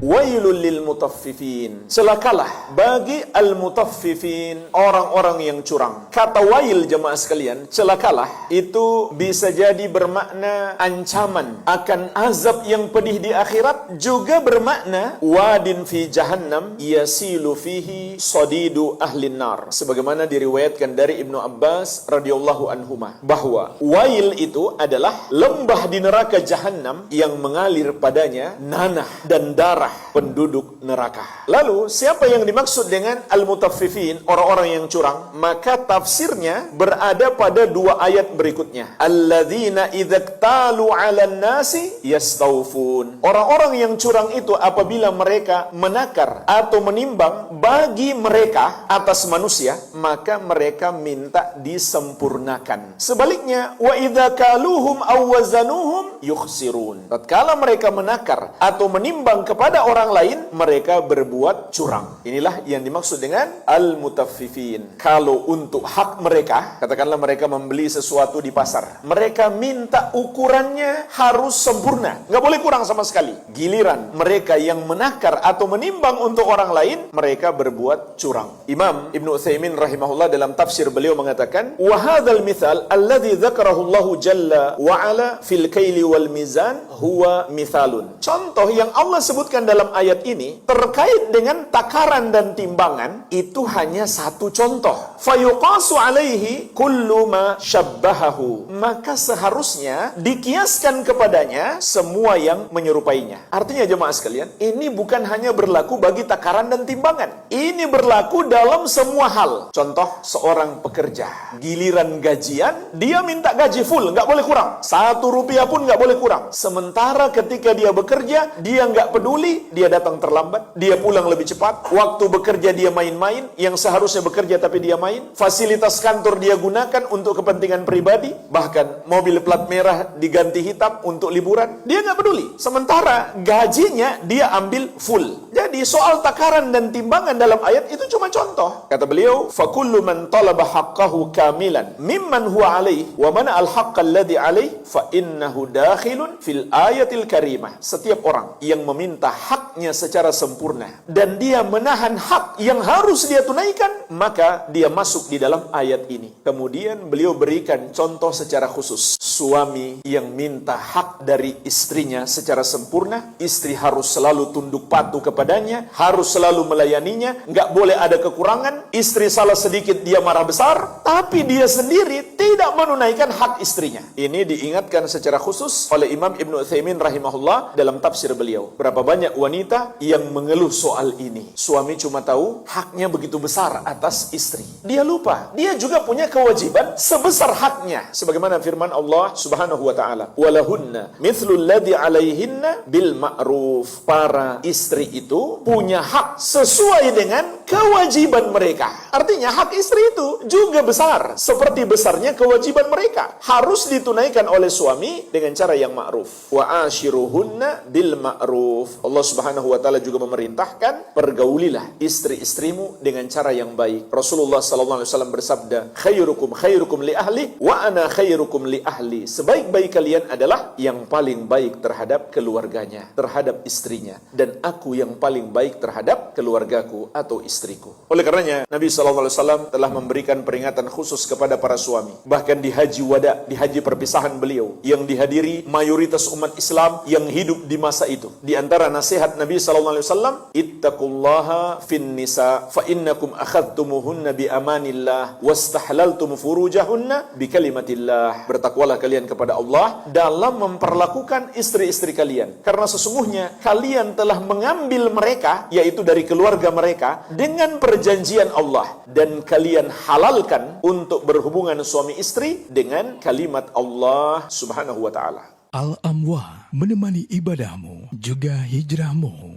Wailul lil mutaffifin. Celakalah bagi al-mutaffifin, orang-orang yang curang. Kata wail jemaah sekalian, celakalah itu bisa jadi bermakna ancaman akan azab yang pedih di akhirat, juga bermakna wadin fi jahannam yasilu fihi sadidu ahlin nar. Sebagaimana diriwayatkan dari Ibnu Abbas radhiyallahu anhuma bahwa wail itu adalah lembah di neraka jahannam yang mengalir padanya nanah dan darah penduduk neraka. Lalu siapa yang dimaksud dengan al-mutaffifin, orang-orang yang curang? Maka tafsirnya berada pada dua ayat berikutnya. Alladzina idzaktalu 'alan nasi yastawfun. Orang-orang yang curang itu apabila mereka menakar atau menimbang bagi mereka atas manusia, maka mereka minta disempurnakan. Sebaliknya, wa idza kaluhum aw wazanuhum yukhsirun. Tatkala mereka menakar atau menimbang kepada orang lain, mereka berbuat curang. Inilah yang dimaksud dengan al-mutaffifin. Kalau untuk hak mereka, katakanlah mereka membeli sesuatu di pasar, mereka minta ukurannya harus sempurna, nggak boleh kurang sama sekali. Giliran mereka yang menakar atau menimbang untuk orang lain, mereka berbuat curang. Imam Ibnu Utsaimin rahimahullah dalam tafsir beliau mengatakan, wa hadzal mithal alladzi dzakarahu Allah jalla wa ala fil kaili wal mizan huwa mithalun. Contoh yang Allah sebutkan dalam ayat ini terkait dengan takaran dan timbangan itu hanya satu contoh. Fayuqasu alaihi kullu ma syabbahahu. Maka seharusnya dikiaskan kepadanya semua yang menyerupainya. Artinya jemaah sekalian, ini bukan hanya berlaku bagi takaran dan timbangan. Ini berlaku dalam semua hal. Contoh, seorang pekerja, giliran gajian, dia minta gaji full, nggak boleh kurang. 1 rupiah pun nggak boleh kurang. Sementara ketika dia bekerja, dia nggak peduli, dia datang terlambat, dia pulang lebih cepat. Waktu bekerja dia main-main, yang seharusnya bekerja tapi dia main. Fasilitas kantor dia gunakan untuk kepentingan pribadi, bahkan mobil plat merah diganti hitam untuk liburan. Dia nggak peduli. Sementara gajinya dia ambil full. Jadi soal takaran dan timbangan dalam ayat itu cuma contoh. Kata beliau, fakullu man talaba haqqahu kamilan mimman huwa alaih wa mana al-haqqa alladhi alaih fa innahu dakhilun fil ayatil karimah. Setiap orang yang meminta haknya secara sempurna dan dia menahan hak yang harus dia tunaikan, maka dia masuk di dalam ayat ini. Kemudian beliau berikan contoh secara khusus. Suami yang minta hak dari istrinya secara sempurna, istri harus selalu tunduk patuh kepadanya, harus selalu melayaninya, nggak boleh ada kekurangan. Istri salah sedikit dia marah besar, tapi dia sendiri tidak menunaikan hak istrinya. Ini diingatkan secara khusus oleh Imam Ibnu Utsaimin rahimahullah dalam tafsir beliau. Berapa banyak wanita yang mengeluh soal ini. Suami cuma tahu haknya begitu besar atas istri. Dia lupa, dia juga punya kewajiban sebesar haknya. Sebagaimana firman Allah Subhanahu wa taala, "Walahunna mithlul ladzi 'alaihinna bil ma'ruf." Para istri itu punya hak sesuai dengan kewajiban mereka. Artinya hak istri itu juga besar seperti besarnya kewajiban mereka. Harus ditunaikan oleh suami dengan cara yang ma'ruf. Wa ashiruhunna bil ma'ruf. Allah Subhanahu wa taala juga memerintahkan, pergaulilah istri-istrimu dengan cara yang baik. Rasulullah sallallahu alaihi wasallam bersabda, khairukum li ahli wa ana khairukum li ahli. Sebaik-baik kalian adalah yang paling baik terhadap keluarganya, terhadap istrinya, dan aku yang paling baik terhadap keluargaku atau istriku. Oleh karenanya Nabi sallallahu alaihi wasallam telah memberikan peringatan khusus kepada para suami. Bahkan di haji wada, di haji perpisahan beliau yang dihadiri mayoritas umat Islam yang hidup di masa itu. Di antara nasihat Nabi sallallahu alaihi wasallam, ittaqullaha fin nisa fa innakum akhadtumuhunna bi amanillah wastahlaltum furujahunna bi kalimatillah. Bertakwalah kalian kepada Allah dalam memperlakukan istri-istri kalian, karena sesungguhnya kalian telah mengambil mereka, yaitu dari keluarga mereka, dengan perjanjian Allah, dan kalian halalkan untuk berhubungan suami istri dengan kalimat Allah Subhanahu wa taala. Al-Amwah menemani ibadahmu juga hijrahmu.